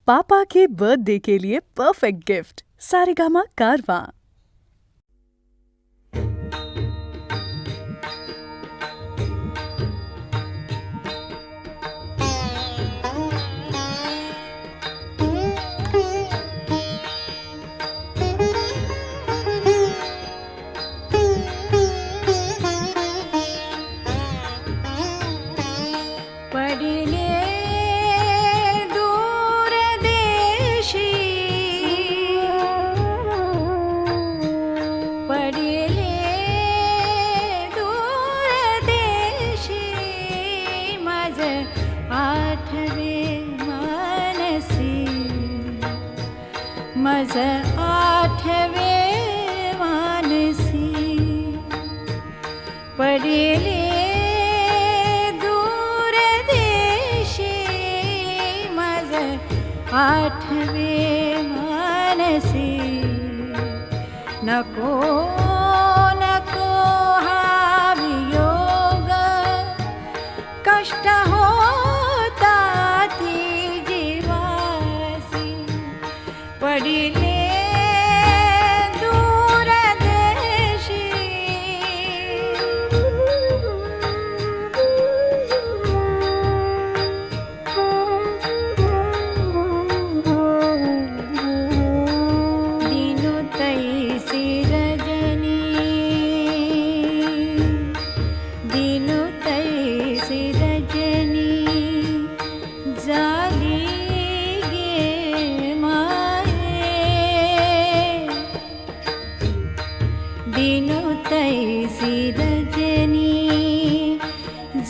पापा के birthday के लिए perfect gift Saregama कारवां। मज आठवे मानसी पडिले दूर देशी मज आठवे मानसी नको नको हा वियोग कष्ट होता ती जीवासी पडिले दूर देशी दिनु तैसी रजनी दिनु तैसी रजनी जाली दिनु तैसी रजनी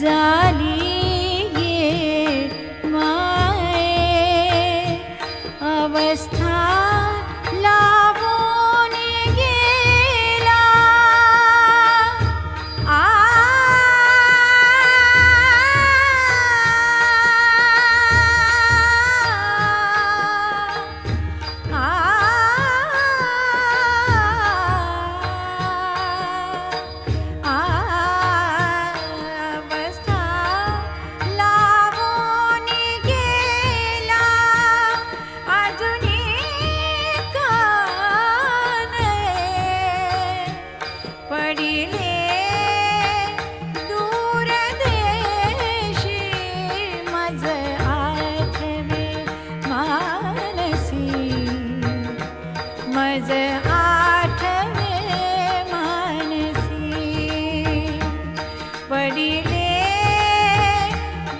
जाली गे माये अवस्था लावून गेला मज आठवे मानसी पडिले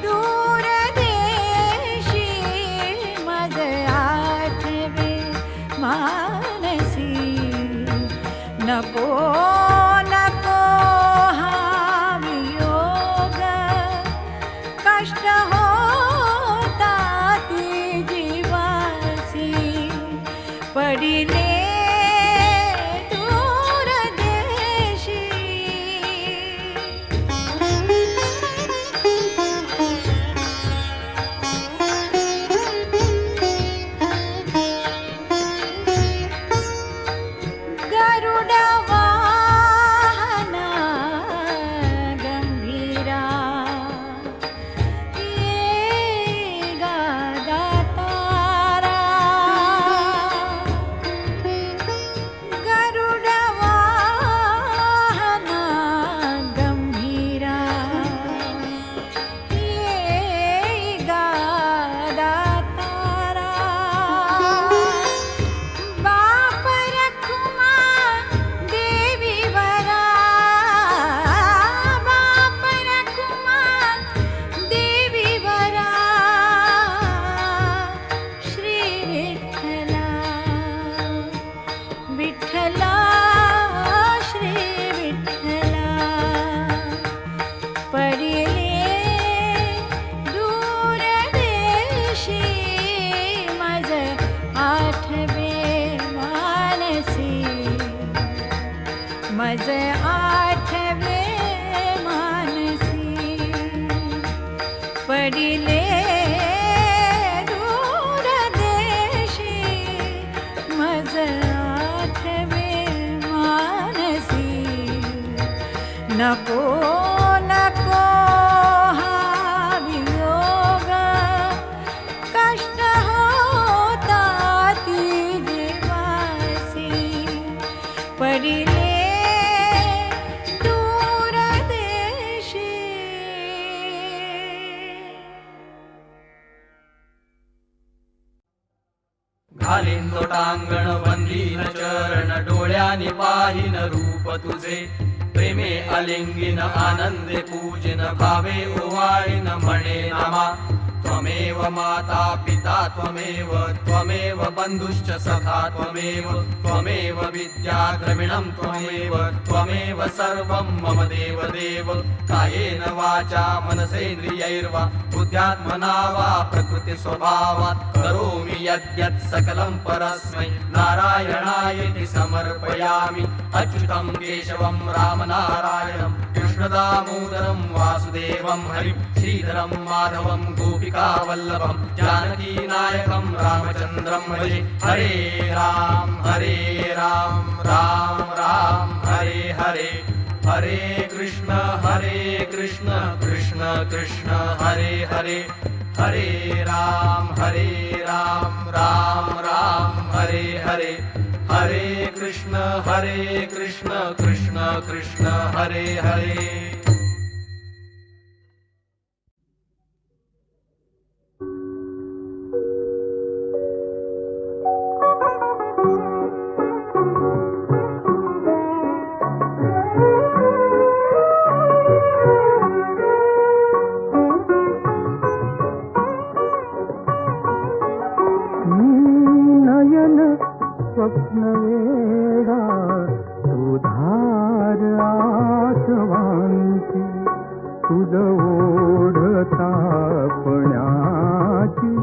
दूर देशी मज आठवे मानसी नको नको हा वियोग कष्ट होता ती जीवासी पडिले विठ्ठला श्री विठ्ठला पडिले दूर देशी मज आठवे मानसी मज आठवे मानसी पडिले दूर देशी मज नको नको हा वियोग कष्ट हो घालीन लोटांगण वंदीन चरण डोळ्याने पाहिन रूप तुझे प्रेमे अलिंगिन आनंदे पूजिन भावे ओवाळीन म्हणे नामा त्वमेव माता पिता त्वमेव त्वमेव बंधुश्च सखा त्वमेव विद्या द्रविणं त्वमेव त्वमेव सर्वं मम देव देव कायेन वाचा मनसेन्द्रियैर्वा बुद्ध्यात्मना वा प्रकृति स्वभावात् करोमि यद्यत् सकलं परस्मै नारायणायेति समर्पयामि अच्युतं केशवं रामनारायणं कृष्णदामोदरं वासुदेवं हरिं श्रीधरं माधवं गोपिकावल्लभं जानकीनायकं रामचन्द्रं भजे हरे राम राम राम हरे हरे हरे कृष्ण कृष्ण कृष्ण हरे हरे हरे राम राम राम हरे हरे हरे कृष्ण कृष्ण कृष्ण हरे हरे स्वप्नवेडा तुधार आसवांची तुझ ओढता पण्याची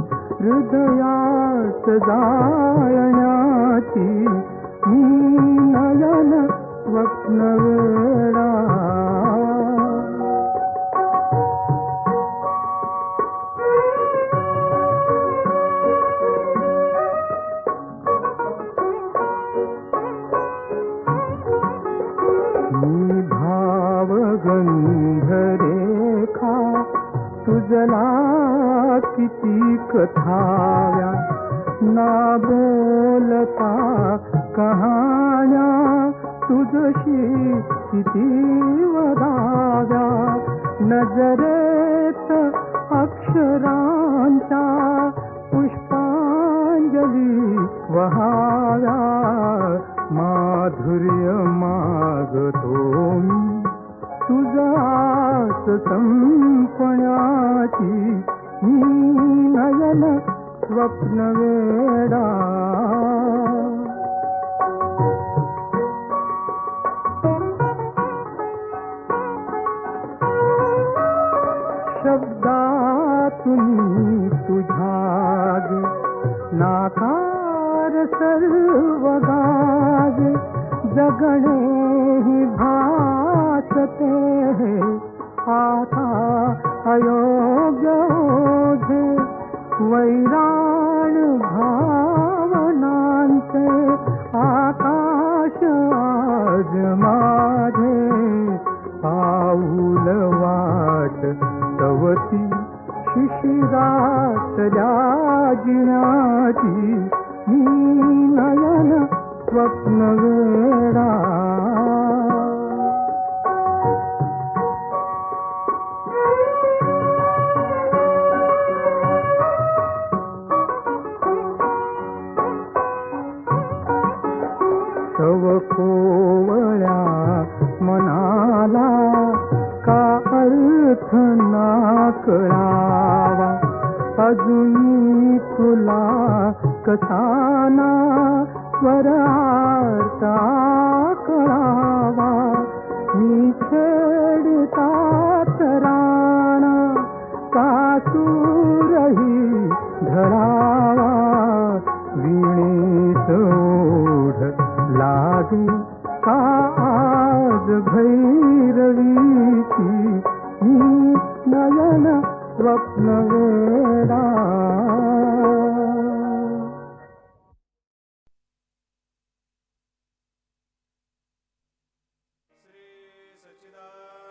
हृदयात जायण्याची मी नयन स्वप्नवेडा गंधरेखा तुझला किती कथाव्या ना बोलता कहाण्या तुझशी किती वदाव्या नजरेत अक्षरांच्या पुष्पांजली वहाव्या माधुर्य मागतो मी तुझास संपण्याची मी नयन स्वप्नवेडा शब्दातून तुझ्याग नाकार सर्व गाग जगणे ही भासते आता अयोग्य ओझे वैराण भावनांचे आकाश आज माझे पाऊल वाट तवती शिशिरातल्या जिण्याची मी नयन स्वप्नवेडा तव कोवळ्या मनाला का अर्थ ना कळावा अजून तुला कसाना स्वरार्था कळावा मी छेडतात राणा कासूरही धरावा वीणेत ओढ लागे का आज भैरवीची मी नयन स्वप्नवेडा श्री सच्चिदानंद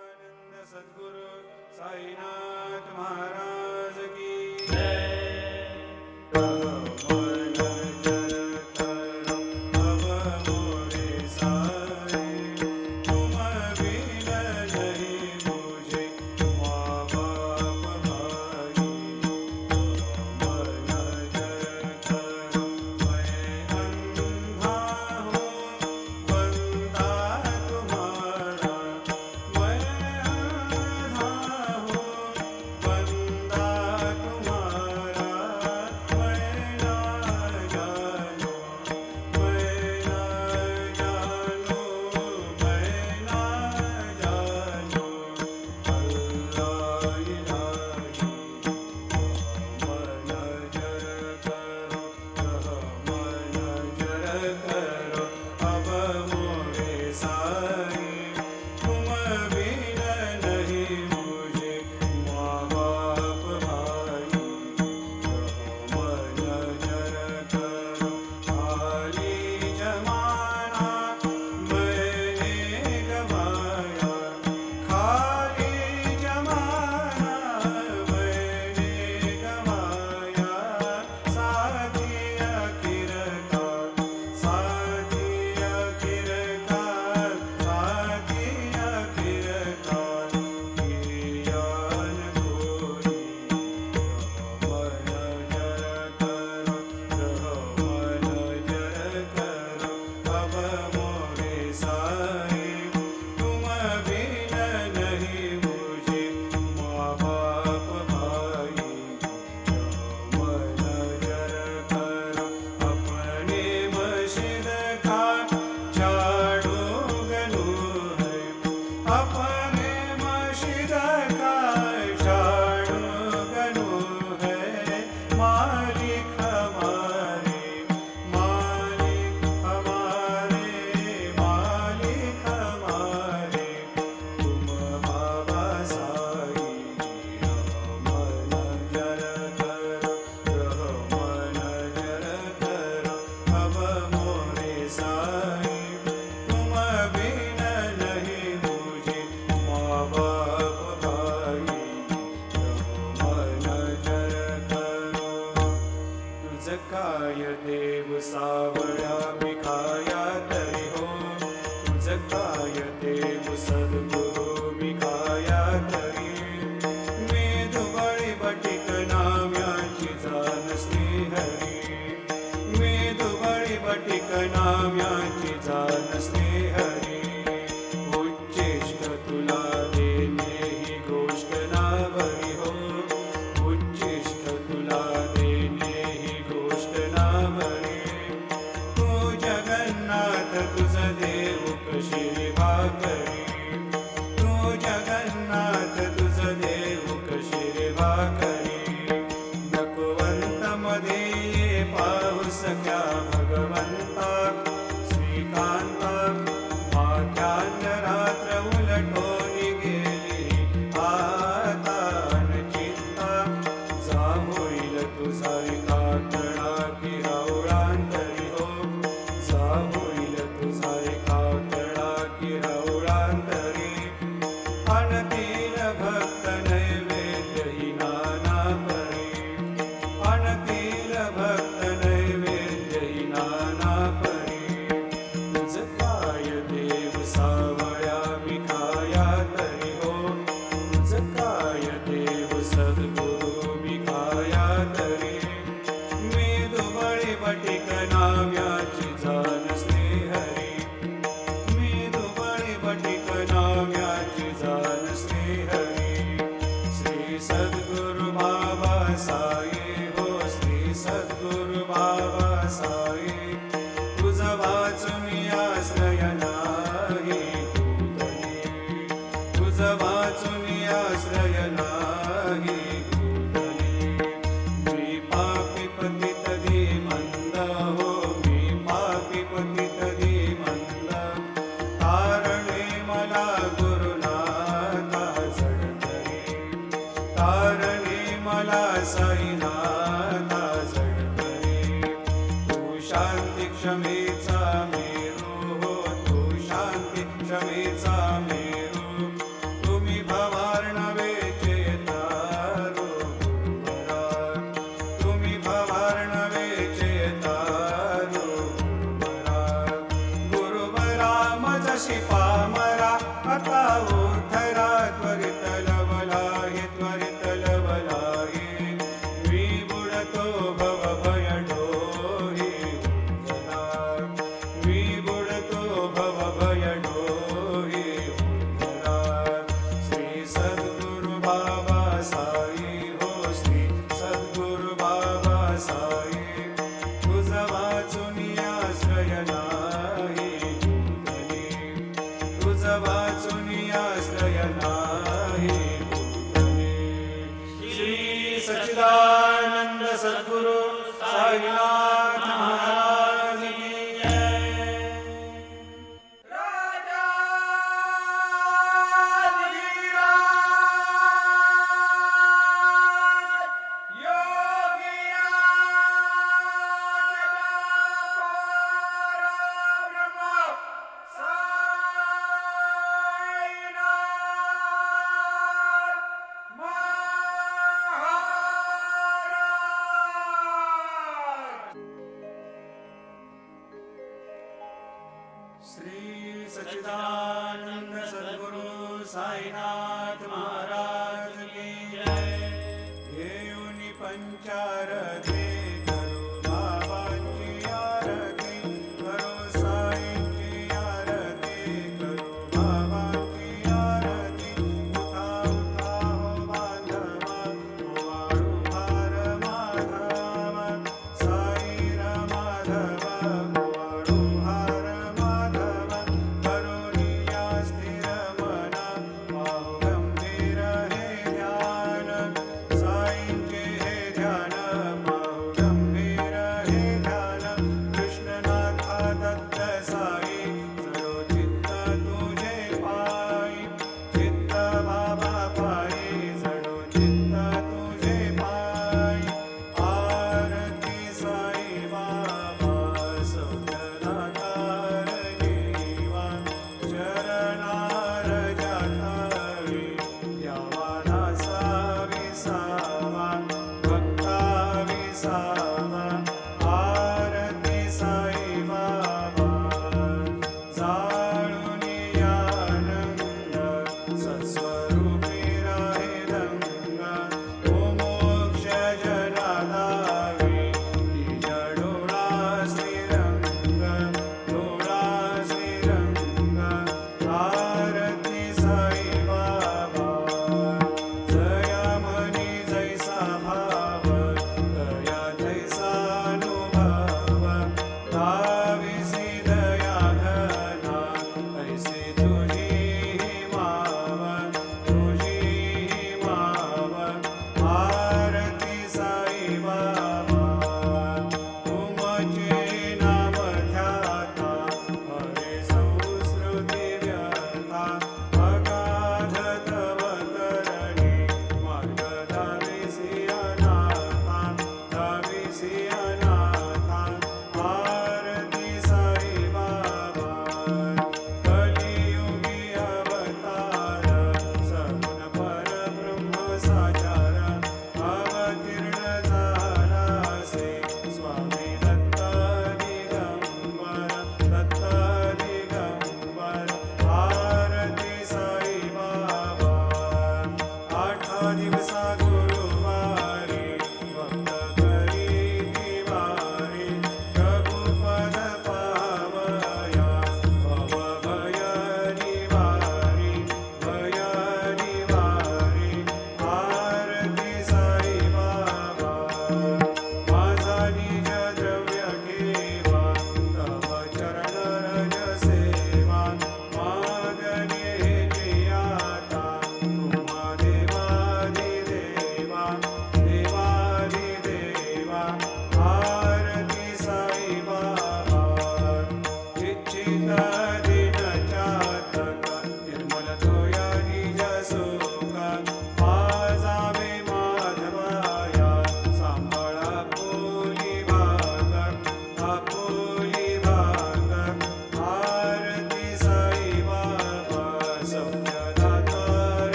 काय देव सावळ्या भिखाया तरी हो, तुझ काय देव सद्गुरु भिखाया तरी. मेदुबळी बटिक नाम्याची जाण श्रीहरी, मेदुबळी बटिक नाम्याची जाण श्रीहरी. उच्चिष्ट तुला देणे ही गोष्ट नावरी हो, उच्चिष्ट तुला देणे ही गोष्ट नावरी. तू जगन्नाथ तुझ देव कशी भाकरी, तू जगन्नाथ तुझ देव कशी भाकरी. नकुवंत मध्ये ये पाहू सख्या भगवंता, श्रीकांता माध्यान्ह रात्र उलटोनी गेली आता न चिंता. जा होईल तुझा एका तळा की राऊळांतरी हो, जा होईल तुझा एका तळा की राऊळांतरी. आणतील भक्त नैवेद्य ही नाना परी, आणतील भक्त नैवेद्य ही नाना परी. तुझ काय देव सावळ्या भिखाया तरी हो, तुझ काय देव सद्गुरु भिखाया तरी. मेदुबळी बटिक नाव्याची जाण श्रीहरी, मेदुबळी बटिक नाव्याची जाण श्रीहरी. श्री सद्गुरु बाबा साई हो, श्री सद्गुरु बाबा साई. तुझ वाचून आश्रय नाही भूतली, तुझ वाचून आश्रय नाही भूतली. मी पापी पतित धीमंद हो, मी पापी पतित धीमंद. तारणे मला गुरुनाथा जडकरी, तारणे मला साईनाथा जडकरी. तू शांती क्षमेचा मेरू हो, तू शांती क्षमेचा मेरू. तुम्ही भवार्णवेचे तारो गुरुवरा, तुम्ही भवार्णवेचे तारो गुरुवरा. गुरुवरा मजशी पामरा, आता उद्धरा त्वरित लवलाहे, त्वरित लवलाहे. मी बुडतो भव भय डोही उद्धरा, मी बुडतो भव भय डोही उद्धरा. श्री सद्गुरु बाबा साई हो, श्री सद्गुरु बाबा साई. तुझ वाचून आश्रय नाही भूतली, तुझ वाचून आश्रय नाही भूतली. श्री सच्चिदानंद सद्गुरु साईनाथ महाराज की जय. राजा श्री सच्चिदानंद सद्गुरु साईनाथ महाराज की जय. घेऊनी पंचारती करो बाबांची आरती, करो साईंची आरती, करो बाबांची आरती. उठा उठा हो बांधवा, ओवाळू भार माधवा, साई माधवा ओवाळू भार माधवा. करुणिया स्थिर मना, पाहु गंभीर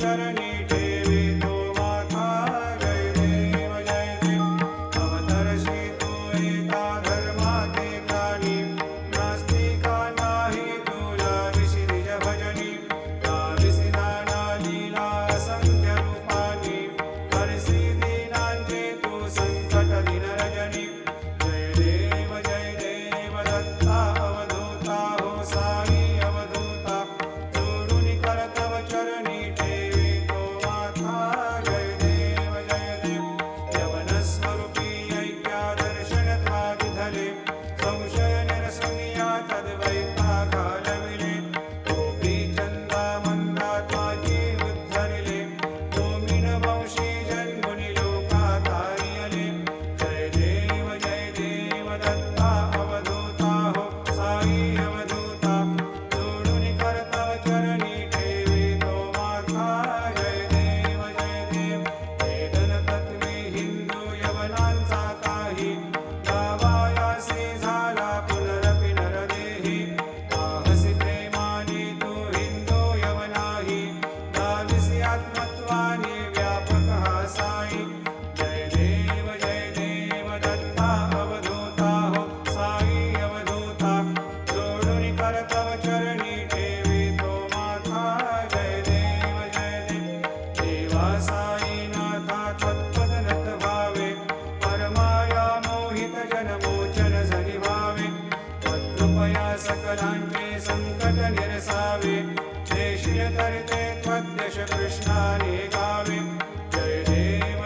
चरणी ठेवितो माथा जय देव अवतरशी तू एका धर्माते प्राणी नास्तिका नाही तुला विशी निज भजनी नाविसी नाना लीला असंख्य रूपानी हरसी दीनांचे तू संकट दिन रजनी जय देव दत्ता अवधूता हो साई अवधूता जोडून करतव चरणी ठेवितो माथा जय देव यवन स्वरूपी ऐक्या दर्शन त्वादि धले संशय निरसनिया तद्वैता घालविले गोपी चंदा मंदा त्वाची उद्धरिले गोमिन वंशी जन्मुनी लोका तारियले जय देव दत्ता अवधूता हो साई अवधूता जोडून करतव चरणी ठेवितो माथा जय देव वेदन तत्वे हिंदू यवनांचा काही गावायासी झाला पुनरपि नरदेही पाहसी प्रेमाने तू हिंदू यवनाही गाविसी आत्मत्वाने व्यापक हा साई जय देव दत्ता अवधूता हो साई अवधूता जोडून करतव चरणी ठेवितो माथा जय देव देवा साई नाथा त्वत्पदनत भावे परमाया मोहित जनमोचन झरी भावे त्वत्कृपया सकलांचे संकट निरसावे देशीय तरते त्वद्यश कृष्णाने गावे जय देव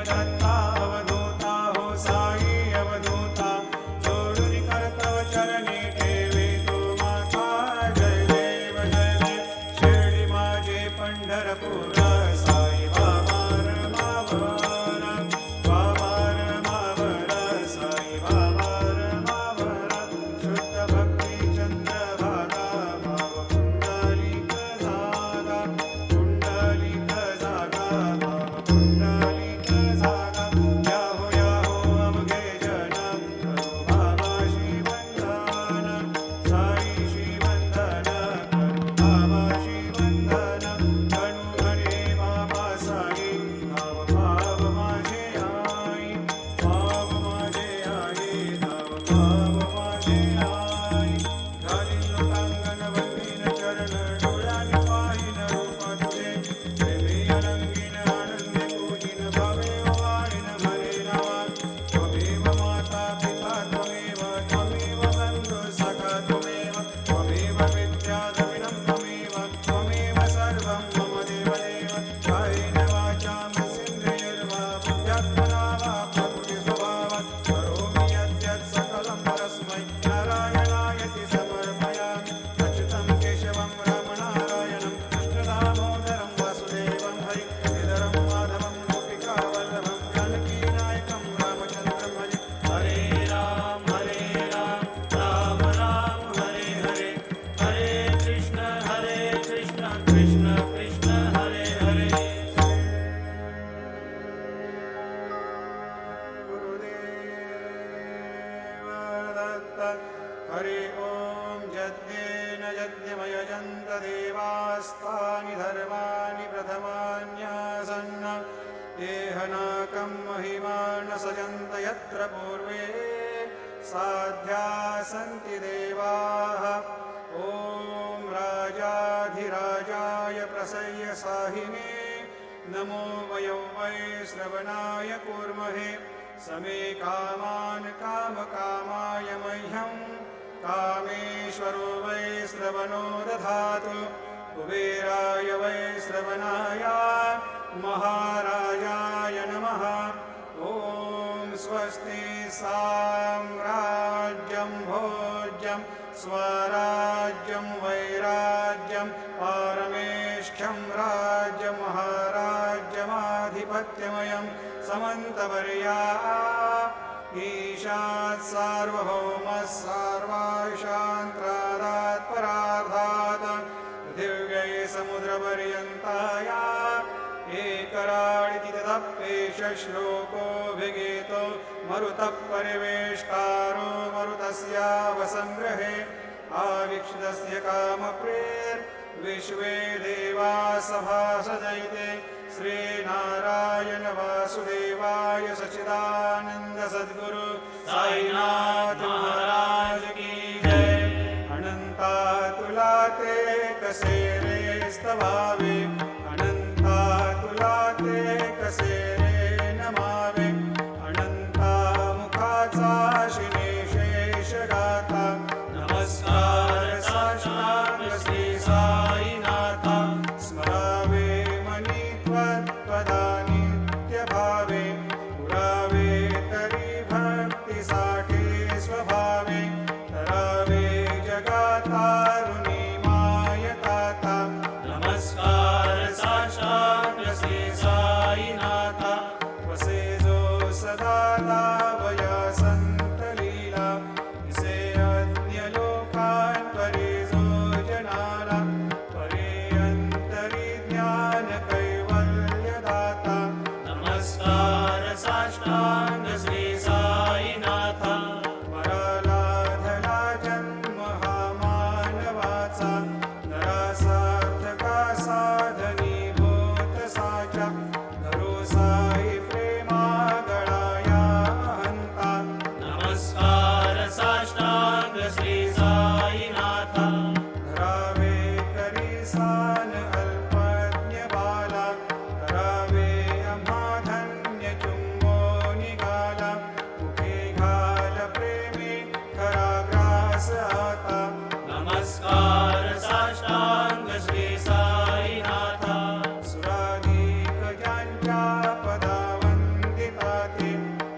दत्ता अवधूता हो साई अवधूता जोडून करतव चरणी ठेवितो माथा जय देव शिर्डी माझे पंढरपूर साई बाबा रमावर साई बाबा रमावर शुद्ध भक्ती चंद्रभागा भाव पुंडलिक जागा भाव पुंडलिक जागा याहो अवघे जन करो बाबा श्रीवंदन साई श्रीवंदन करो बाबा श्रीवंदन गणू गणे बाबा साई भाव माझे आई भाव माझे आई भाव माझे आई घालीन लोकांगण वंदीन चरण डोळ्याने पाहिन रूप तुझे प्रेमी अलंकीन आनंदे पूजिन भावे वाणीन भरे नावा त्वमेव माता पिता त्वमेव बंधु सखा त्वमेव विद्या द्रविणं त्वमेव सर्वं मम देवदेव कायेन वाचा मनसेन्द्रियैर्वा बुद्ध्यात्मना वा प्रकृति स्वभावात् करोमि यद्यत् सकलं परस्मै नारायणायति समर्पयामि अच्युतं केशवं रामनारायणं कृष्णदामोदरं वासुदेवं हरि श्रीधरं माधवं गोपिकावल्लभं जानकीनायकं रामचन्द्रं हरे राम राम राम हरे हरे हरे कृष्ण कृष्ण कृष्ण हरे हरे गुरुदेव दत्त हरि ओम यज्ञेन यज्ञमयजन्त देवास्तानि धर्माणि प्रथमान्यासन्न येहनाकं महिमा न सजन्त यत्र पूर्वे साध्या सन्ति देवाः ॐ राजाधिराजाय प्रसय्य साहिने नमो वयं वै श्रवणाय कूर्महे समे कामान् कामकामाय मह्यं कामेश्वरो वै श्रवणो दधातु कुबेराय वै श्रवणाय महाराजाय नमः ॐ स्वस्ति साम्राज्यं भोज्यं स्वराज्यं वैराज्यं पारमेष्ठ्यं राज्यमहाराज्यमाधिपत्यमयं समन्तवर्या ईशात् सार्वभौमः सर्वाशान्त्रादात् परार्धात् दिव्यै समुद्रपर्यन्ताया एकराळिति तदप्येष श्लोकोऽभिगीतो मरुतः परिवेष्टारो मरुतस्यावसङ्ग्रहे आवीक्षितस्य कामप्रेर् विश्वे देवा सभासजयते श्रीनारायण वासुदेवाय सच्चिदानंद सद्गुरु साईनाथ महाराज की जय। अनंता तुला ते कसे रे स्तवावे, अनंता तुला ते कसे रे नमावे, अनंता मुखाचा शिने शेष गाथा, नमस्कार साष्टांग श्री साईनाथा, स्मरावे मनी त्वत्पदा नित्य भावे, पुरावे तरी भक्तीसाठी स्वभावे, तरावे जगातारुणी मायताता, नमस्कार साष्टांग श्री साईनाथा, वसे जो सदा लाभया संत लीला, दिसे अन्य लोकान् परे जो जनाला, परे अंतरी ज्ञान कैवल्य दाता, नमस्कार साष्टांग श्री साईनाथा, मरालाधला जन्म हा मानवाचा, नरासार्थका साधनी होत साचा, धरो साई प्रेमा गळाया हंता, नमस्कार साष्टांग श्री साईनाथा, धरावे करी सान अल्पज्ञ बाला, करावे आम्हा धन्य चुंबो निघाला, मुखे घाल प्रेमी खरा ग्रास आता, नमस्कार साष्टांग श्री साईनाथा, सुराधिक ज्यांच्या पदा वंदिता ते,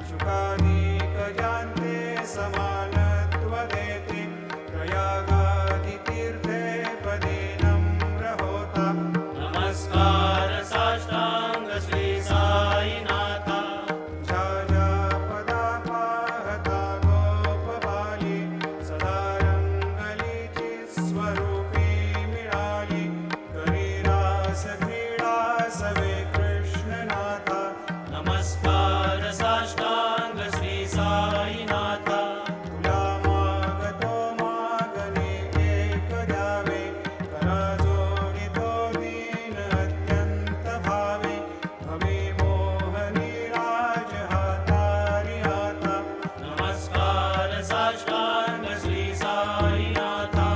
शुकाधिक ज्यांचे समानत्व देते, प्रयागादि तीर्थे पदे नम्र होता, नमस्कार साष्टांग श्री साईनाथा, ज्या ज्या पदा पाहता गोपबाली, सदा रंगलीची स्वरूपी मिळाली, करी रास क्रीडा सवे कृष्णनाथा, नमस्कार साष्टांग श्री साईनाथा, तुला मागतो मागणे एक द्यावे, करा जोडितो दीन अत्यंत भावे, भवे मोहनी राज हातारी आता, नमस्कार साष्टांग श्री साईनाथा,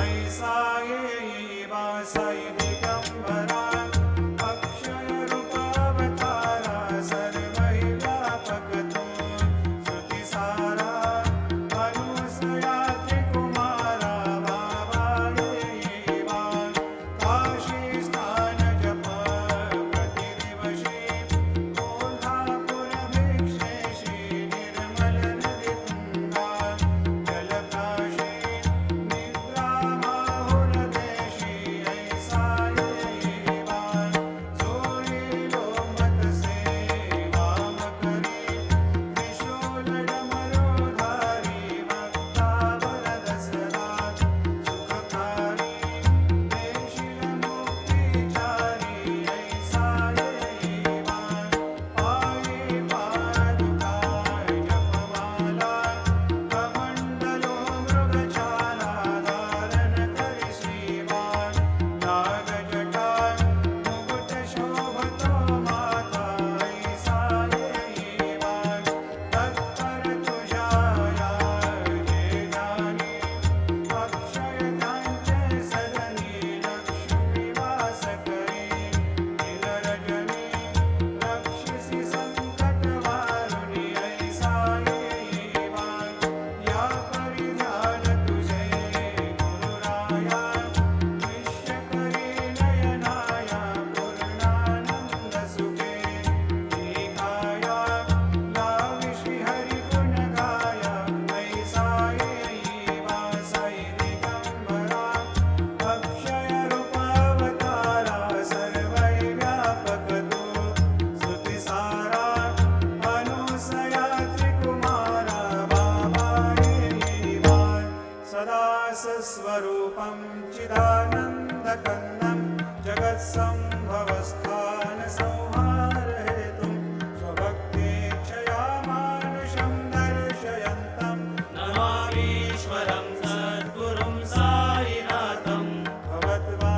ऐसा येई वासाई दिगंबरा, अक्षय रूप अवतारा, सर्वै व्यापक तू, श्रुतिसारा, अनुसया त्रिकुमारा, बाबा येई वा, काशी स्नान जप प्रतिदिवशी, कोल्हापूर भिक्षेशी, निर्मल नदी तुंगा, जलकाशी, निद्रा माहुर देशी, ऐसा येई वा, जोडी लोमतसे वाम करी, त्रिशूल डमरुधारी, भक्ता वरदसरा, सुखकारी, देशील मुक्तिचारी, ऐसा येई वा, पायी पादुका जपमाला, कमंडलो मृगछाला, धारण करी श्रीमान, नागजटा मुकुट शोभतो माता, ऐसा येई वा, तत्पर तुझ्या या जे ज्ञानी, अक्षय त्यांचे सदनी, लक्ष्मी वास करी, दिनरजनी, रक्षसी संकट वारुणी, ऐसा येई वा, या परिधान तुझे गुरुराया, विश्य करी नयनाया, पूर्णानंद सुखे, निकाया, लावी श्रीहरी गुण गाया, ऐसा येई वा, साई दिगंबरा, अक्षय रूप अवतारा, सर्वै व्यापक तू, श्रुतिसारा, अनुसया त्रिकुमारा, बाबा येई वा, सदा सस्वरूपं चिदानन्दकन्दं, जगत्सम्भवस्थान संहारहेतुं, स्वभक्तेच्छया मानुषं दर्शयन्तं, नमामीश्वरं सद्गुरुं साईनाथं, भवद्वा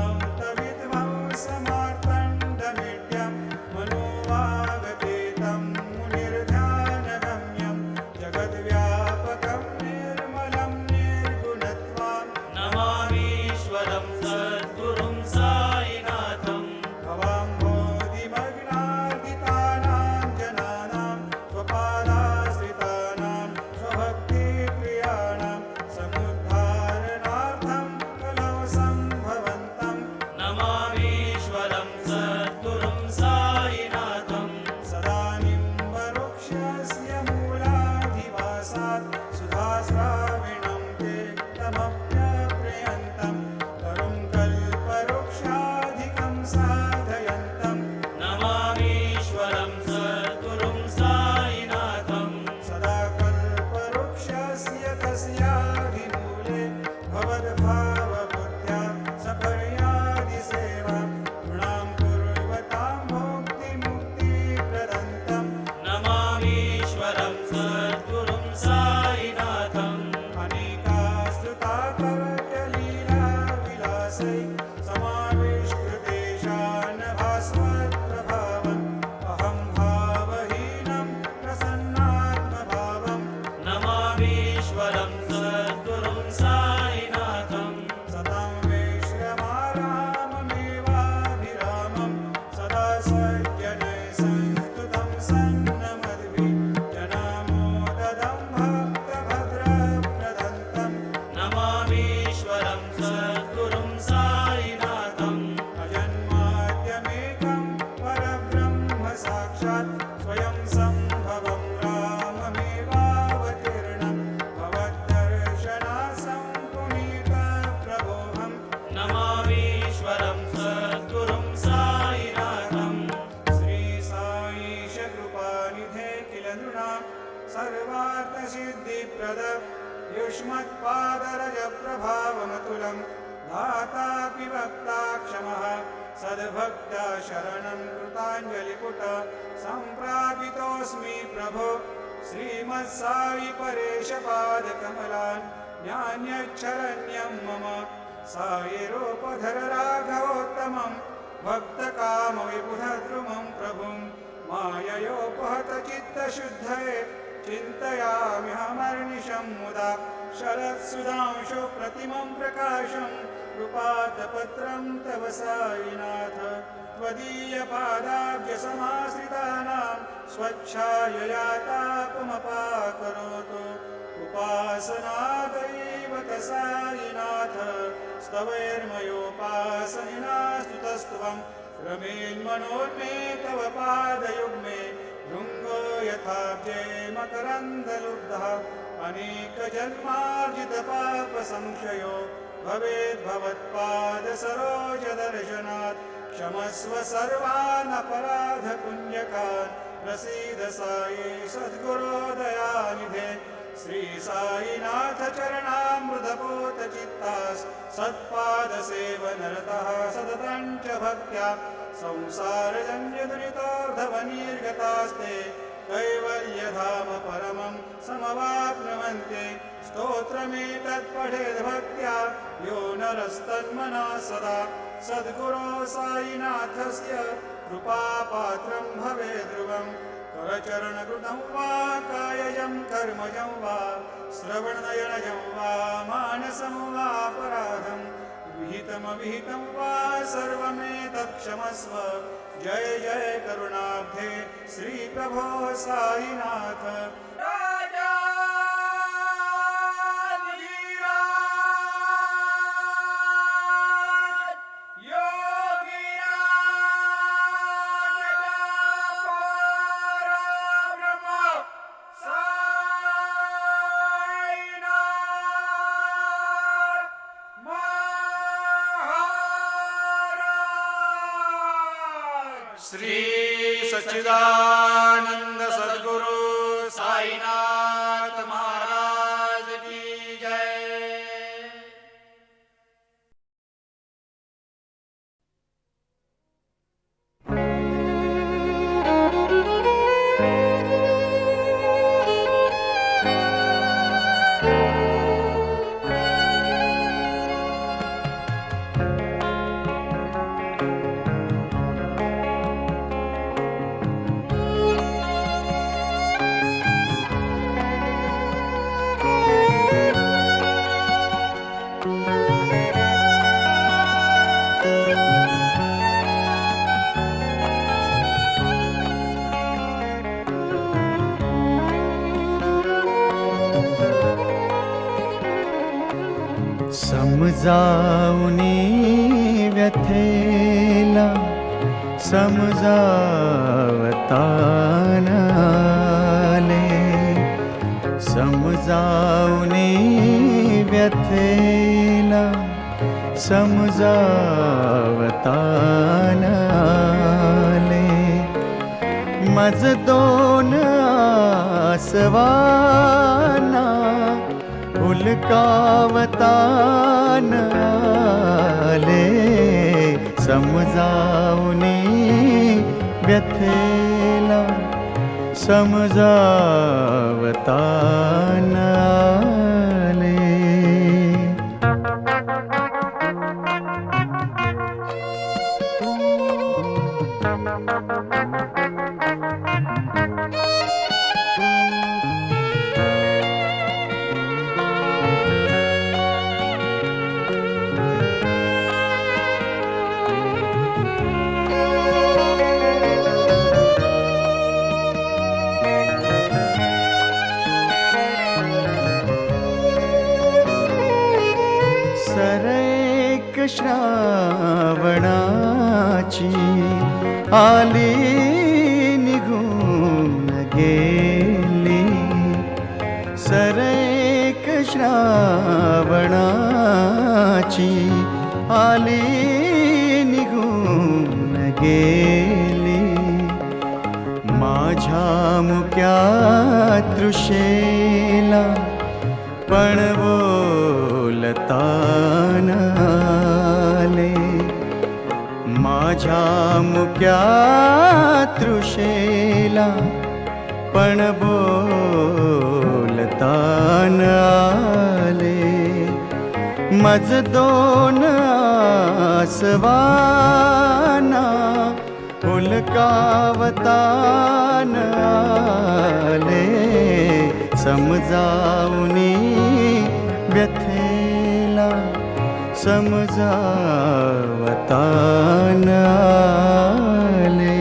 सिद्धिप्रद युष्मत्पादरजप्रभावमतुलं धातापि वक्ता क्षमः सद्भक्त्या शरणं कृताञ्जलिपुट सम्प्रापितोऽस्मि प्रभो श्रीमत्साई परेशपादकमलान् ज्ञान्यच्छरण्यं मम सायिरूपधर राघवोत्तमं भक्तकामविबुधद्रुमं प्रभुं माययोपहतचित्तशुद्धये चिन्तयाम्यहमर्निशं मुदा शरत्सुधांशो प्रतिमं प्रकाशं कृपातपत्रं तव साईनाथ त्वदीयपादाब्जसमाश्रितानां स्वच्छायया तापमपाकरोतु उपासनादैव साईनाथ स्तवैर्मयोपासनिना स्तुतस्त्वं रमेन्मनोन्मे तव पादयुग्मे भृङ्गो यथाब्जे मकरन्दलुब्धः अनेकजन्मार्जितपापसंशयो भवेद्भवत्पादसरोजदर्शनात् क्षमस्व सर्वान् अपराधपुण्यकान् प्रसीद साई सद्गुरो दयानिधे श्री साईनाथ चरणामृतपोतचित्तास् सत्पादसेवनरतः सततं च भक्त्या संसारजन्यदुरितोर्धवनिर्गतास्ते कैवल्यधाम परमं समवाप्नुवन्ति स्तोत्रमेतत्पठेद् भक्त्या यो नरस्तन्मना सदा सद्गुरो साईनाथस्य कृपापात्रं भवेत् ध्रुवम् करचरणकृतं वा कायजं कर्मजं वा श्रवणनयनजं वा मानसं वा अपराधं विहितमविहितं वा सर्वमेतत्क्षमस्व जय जय करुणाब्धे श्रीप्रभो साईनाथ श्री सच्चिदानंद सद्गुरु साईनाथ महाराज की जय। समजावनी व्यथेला समजावतानाले समजावनी व्यथेला समजावतानाले मज दोन आसवाना उल्कावतान आले समजावनी व्यथेला समजावतान आले सरैक श्रावणाची आली निघून गेली सरैक श्रावणाची आली निघून गेली माझ्या मुक्या तृषेला पण बोलता न आले. माझ्या मुक्या तृषेला पण बोलता न आले. मज दोन आसवाना हुलकावता न आले. समजावुनी व्यथेला समजावता न आले.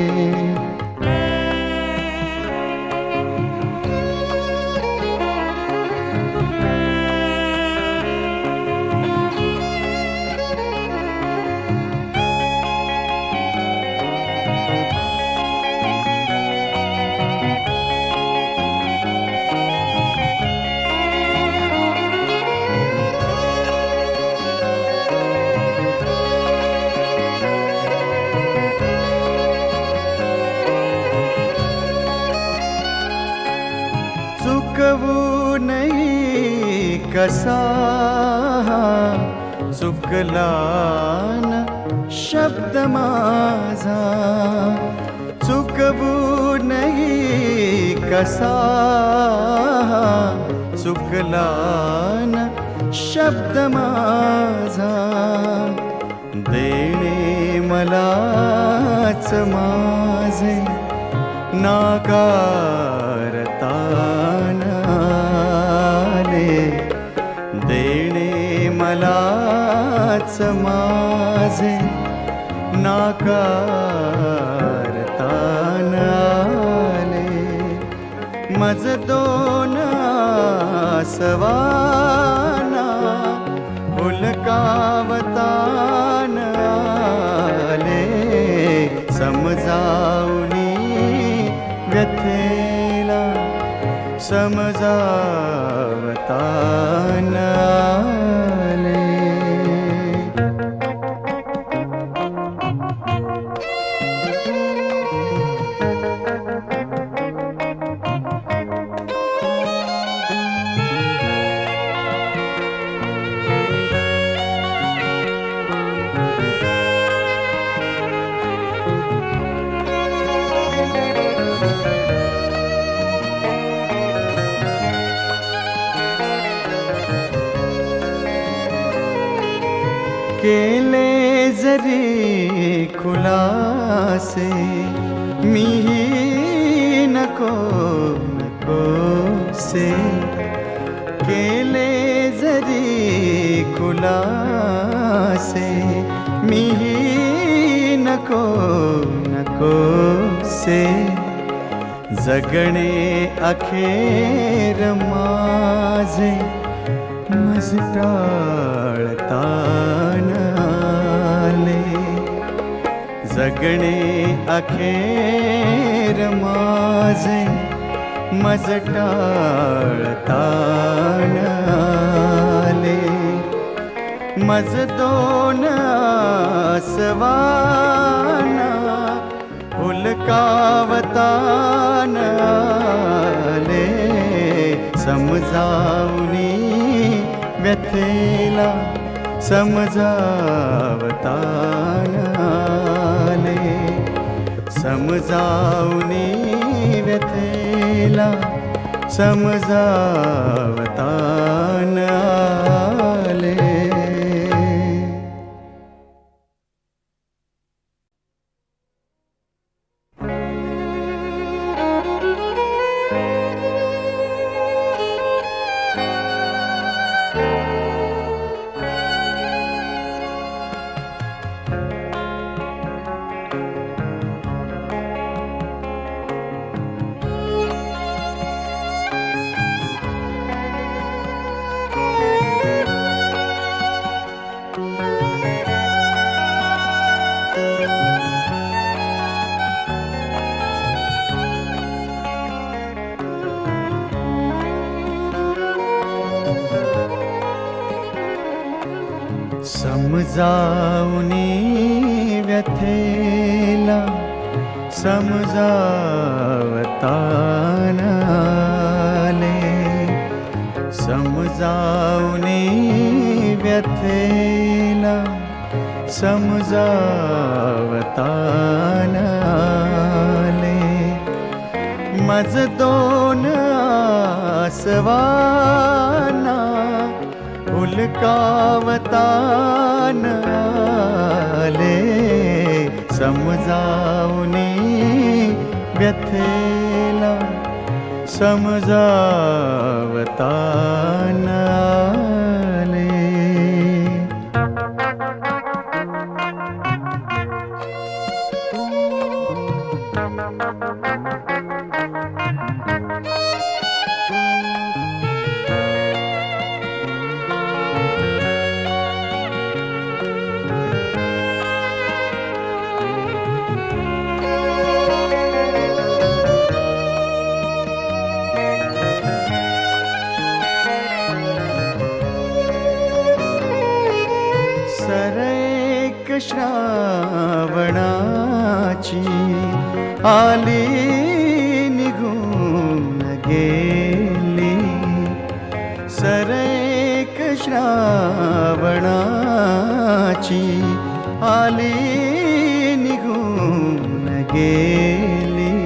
चुकवू नाही कसा चुकला न शब्द माझा. चुकवू नाही कसा चुकला न शब्द माझा. देणे मलाच माझे नाकारता न आले. देणे मलाच माझे नाकारता न आले. मज दोन आसवाना हुलकावता न आले. समजावुनी व्यथेला समजावता न आले. केले जरी खुलासे मीही नको नको से. केले जरी खुलासे मीही नको नको से. जगणे अखेर माझे मज टाळता न आले. जगणे अखेर माझे मज टाळता न आले. मज दोन आसवाना हुलकावता न आले. समजावुनी व्यथेला समजावता न आले. समजावुनी व्यथेला समजावता न आले. समजावुनी व्यथेला समजावता न आले. समजावणे व्यथेला समजावतान आले. मज दोन आसवाना उलकावतान आले. समजावणे व्यथेला समजावतान आले. सरैक श्रावणाची आली निघून गेली. सरैक श्रावणाची आली निघून गेली.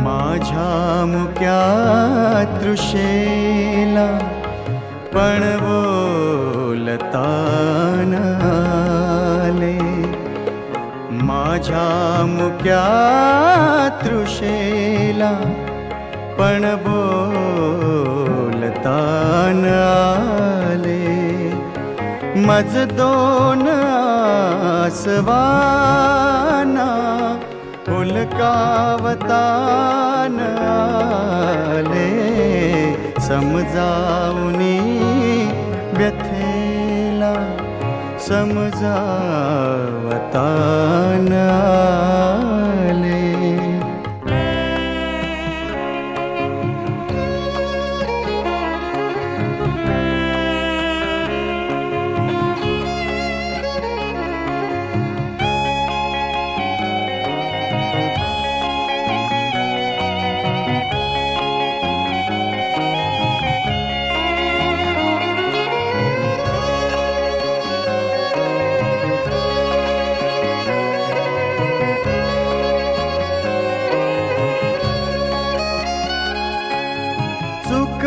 माझ्या मुक्या तृषेला पण बोलतान आले. माझ्या मुक्या तृषेला पण बोलतान आले. मज दोन आसवाना उलकावतान आले. समजावणी व्यथेला समजावतान आले.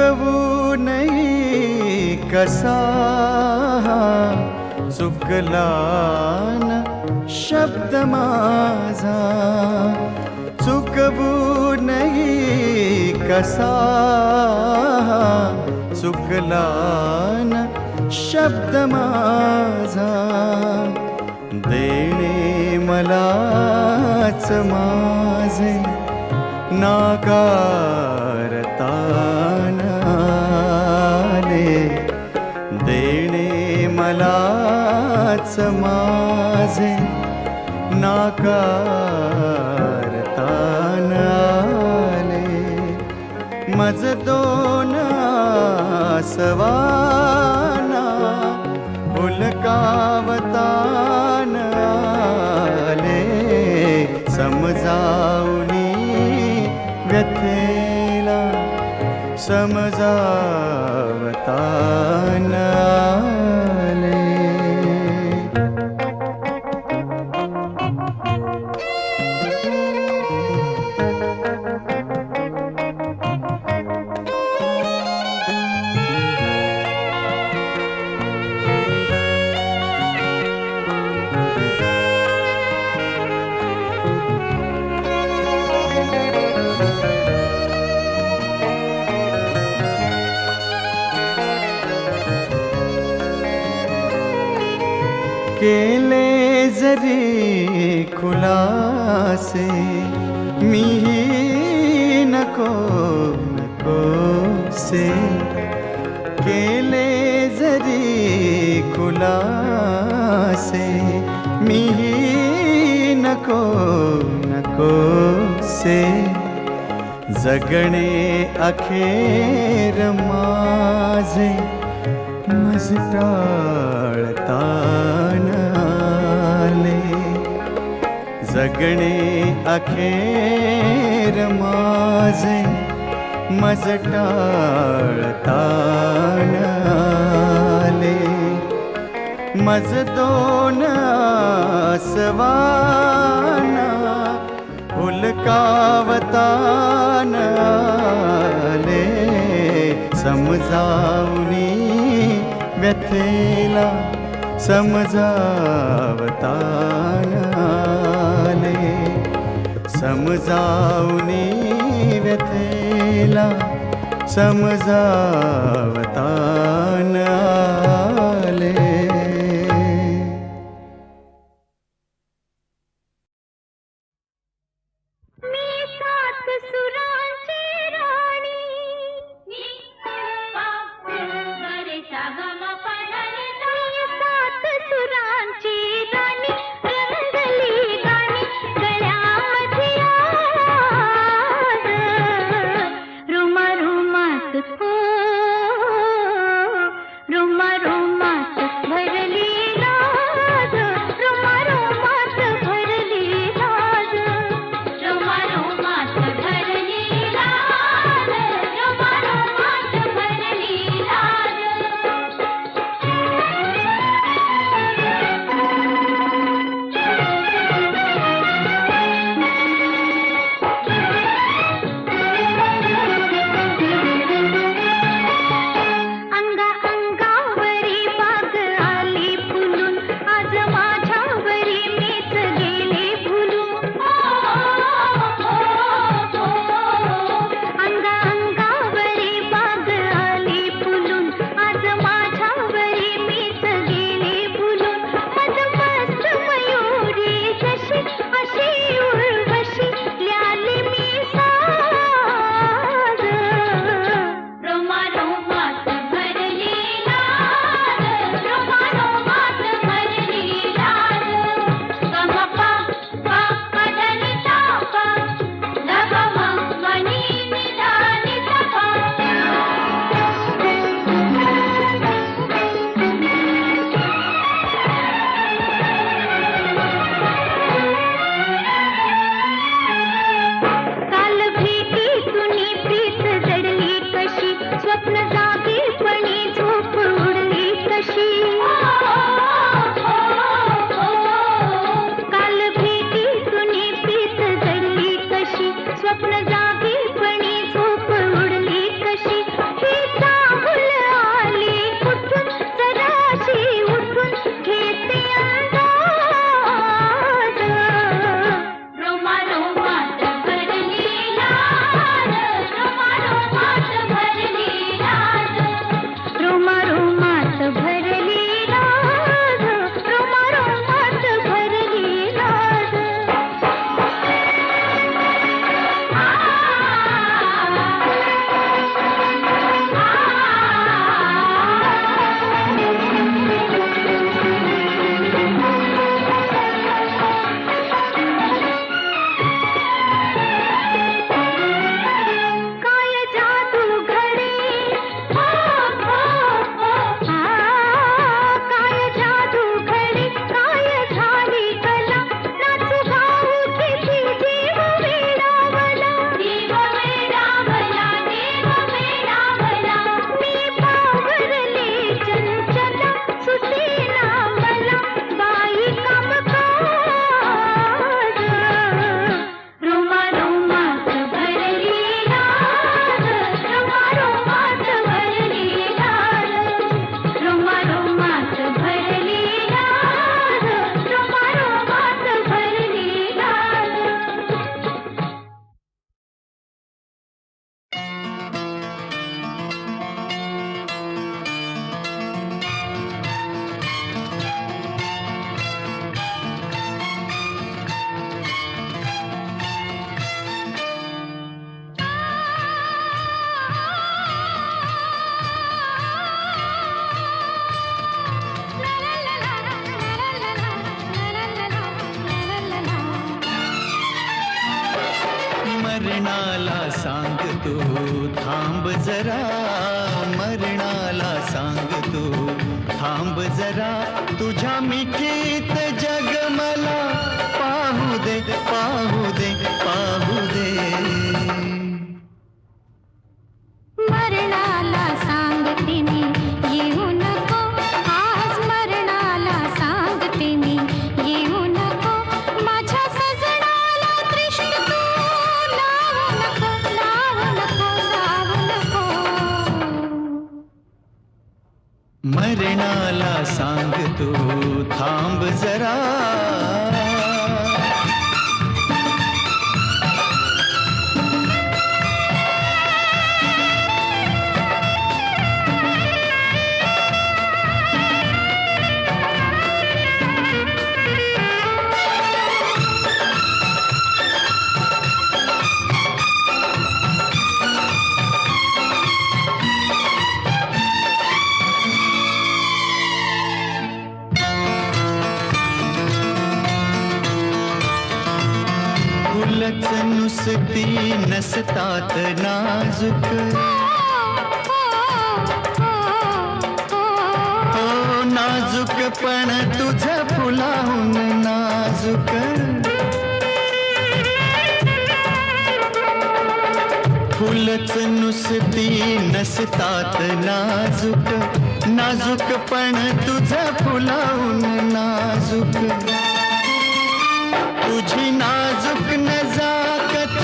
चुकवूनही कसा चुकला न शब्द माझा. चुकवूनही कसा चुकला न शब्द माझा. देणे मलाच माझे नाकारतान आले. देणे मलाच माझे नाकारतान आले. मज दोन आसवाना उलकावतान आले. समजावणी व्यथेला समजावतान आले. केले जरी खुलासे मीही नको नको से. केले जरी खुलासे मीही नको नको से. जगणे अखेर माझे मज टाळतान आले. जगणे अखेर माझे मज टाळतान आले मज दोन आसवाना हुलकावतान आले समजावनी व्यथेला समजावतान आले समजावनी व्यथेला समजावतान आले. मरणाला सांग तू थांब जरा मरणाला सांग तू थांब जरा तुझ्या मिठीत जग मला पाहू दे पाहू दे पाहू दे फुलच नुसती नसतात नाजूक, हो नाजूक पण तुझं फुलाहून नाजूक. फुलच नुसती नसतात नाजूक, नाजूक पण तुझं फुलाहून नाजूक. तुझी नाजूक नजाकत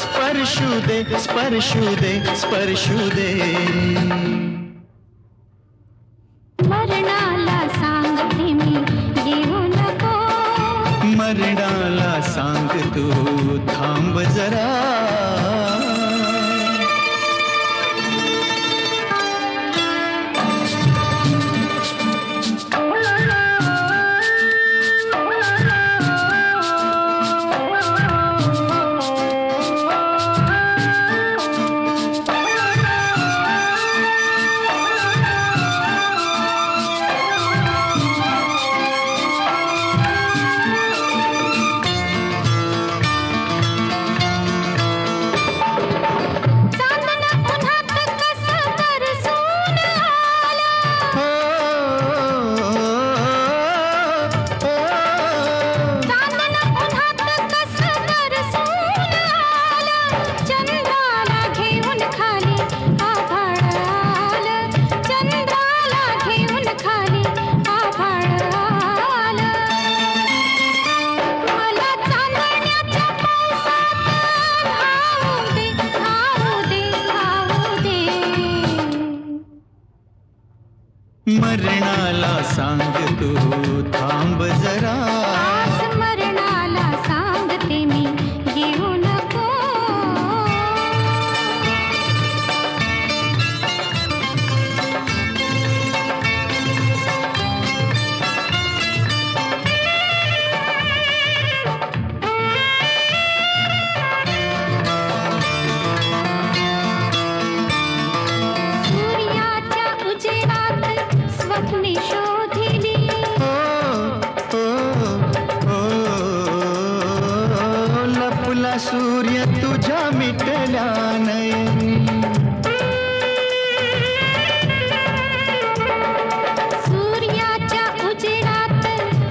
स्पर्शू दे, स्पर्शू दे, स्पर्शू दे. मरणाला सांगते मी येऊ नको, मरणाला सांग तू थांब जरा. मरणाला सांग तू थांब जरा. मरणाला सांगते मी येऊ नको. सूर्याच्या उजेडात स्वप्ने शोधिली, लपला सूर्य तुझ्या मिटल्या नयनी. सूर्याच्या उजेडात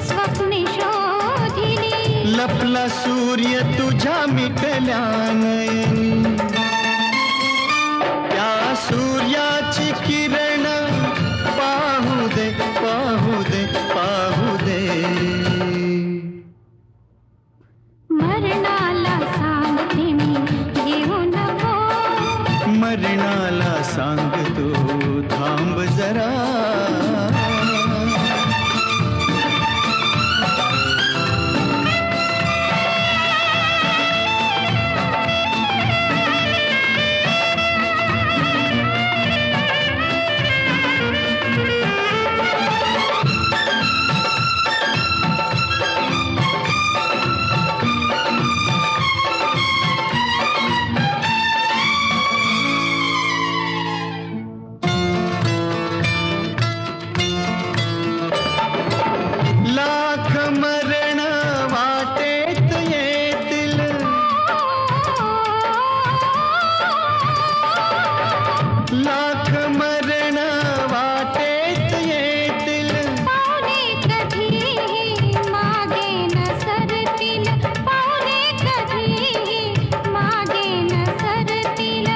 स्वप्ने शोधिली, लपला सूर्य तुझ्या मिटल्या नयनी. त्या सूर्याची किरण पाहू दे, पाहू दे, पाहू दे. मरणाला सांगते मी येऊ नको, मरणाला सांग तू थांब जरा. लाख मरण वाटेत येतील, लाख मरण वाटेत येतील. पाहुणे कधीही मागे न सरतील, पाहुणे कधीही मागे न सरतील.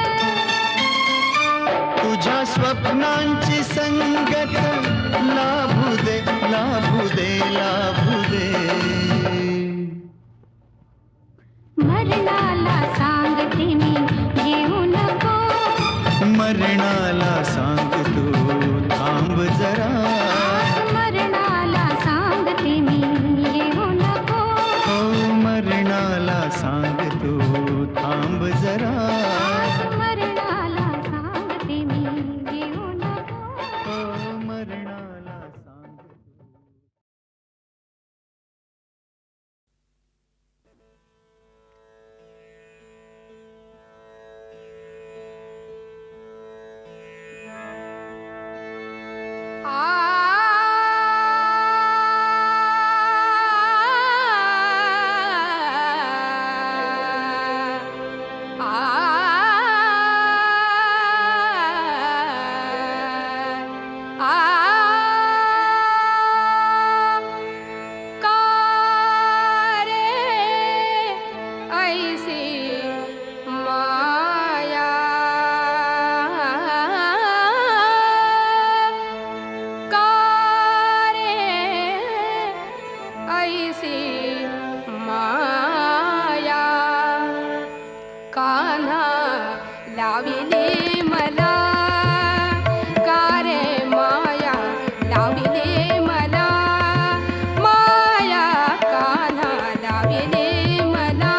तुझ्या स्वप्नांची संगत लाभू दे, लाभू दे, लाभू दे. मरणाला सांगते मी येऊ नको, मरणाला सांग तू थांब जरा. मरणाला सांगते मी येऊ नको, हो मरणाला सांग तू थांब जरा. मरणाला सांगते मी येऊ नको. हो मरणाला सांग तू. ऐसी माया का रे ऐसी माया कान्हा लाविले मला का रे माया लाविले मला माया कान्हा लाविले मला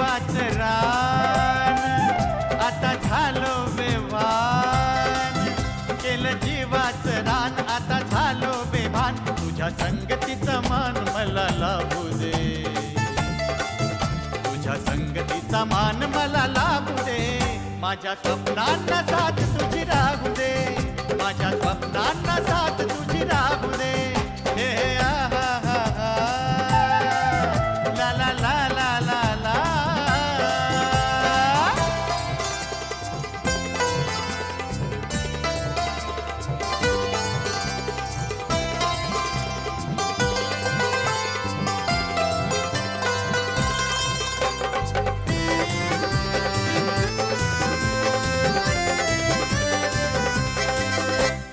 जीवाचं रान आता झालो बेभान, केलं जीवाचं रान आता झालो बेभान. तुझ्या संगतीचा मान मला लाभू दे, तुझ्या संगतीचा मान मला लाभू दे. माझ्या स्वप्नांना साथ तुझी राहू दे, माझ्या स्वप्नांना साथ तुझी राहू दे. हे आहा हा हा ला ला ला ला ला ला.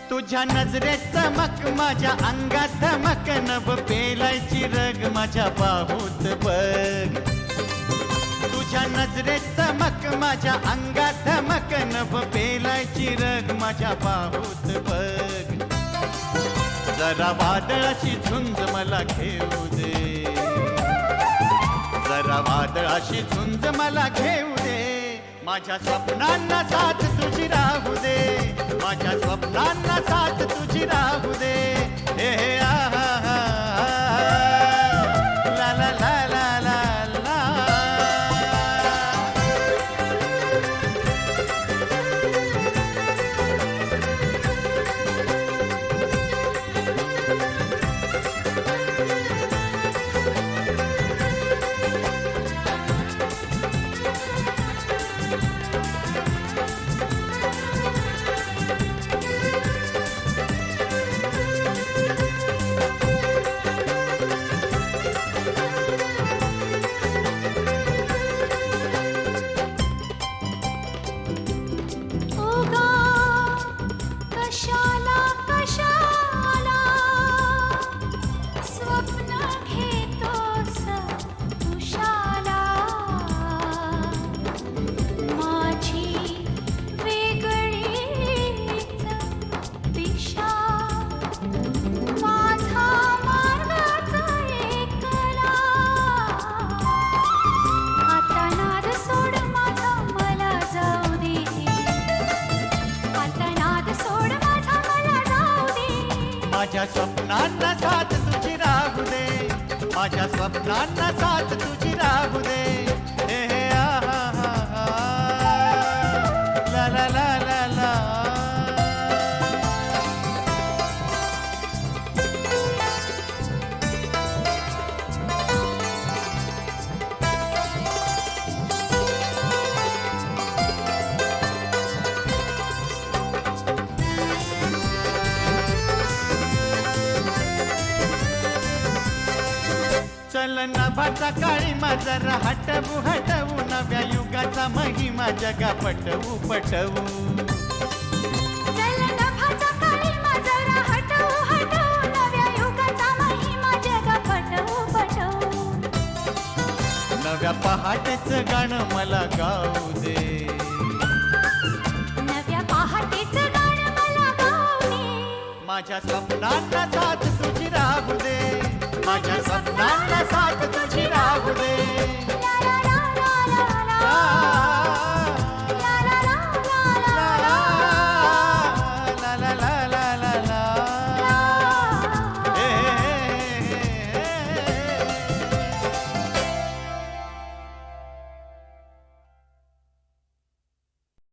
तुझ्या नजरेत चमक माझ्या अंगात धमक, नभ पेलायची रग माझ्या बाहूत बघ. तुझ्या नजरेत चमक माझ्या अंगात धमक, नभ पेलायची रग माझ्या बाहूत बघ. जरा वादळाची झुंज मला घेऊ दे, जरा वादळाची झुंज मला घेऊ दे. माझ्या स्वप्नांना साथ तुझी राहू दे, माझ्या स्वप्नांना साथ तुझी राहू दे. हे आहा हा ला ला ला ला ला ला. उगा कशाला कशाला स्वप्न घेतोस तुषाला. माझी वेगळीच दिशा, माझा मार्गच एकला. आता नाद सोड माझा मला जाऊ दे, आता नाद सोड माझा मला जाऊ दे. माझ्या स्वप्नांना साथ तुझी राहू दे, माझ्या स्वप्नांना साथ तुझी राहू दे. हे आहा हा हा ला ला ला ला ला. चल नभाचा काळीमा जरा हटवू हटवू, नव्या युगाचा महिमा जगा पटवू पटवू. चल नभाचा काळीमा जरा हटवू हटवू, नव्या युगाचा महिमा जगा पटवू पटवू. नव्या पहाटेचं गाणं मला गाऊ दे, नव्या पहाटेचं गाणं मला गाऊ दे. माझ्या स्वप्नांना साथ तुझी राहू दे, माझ्या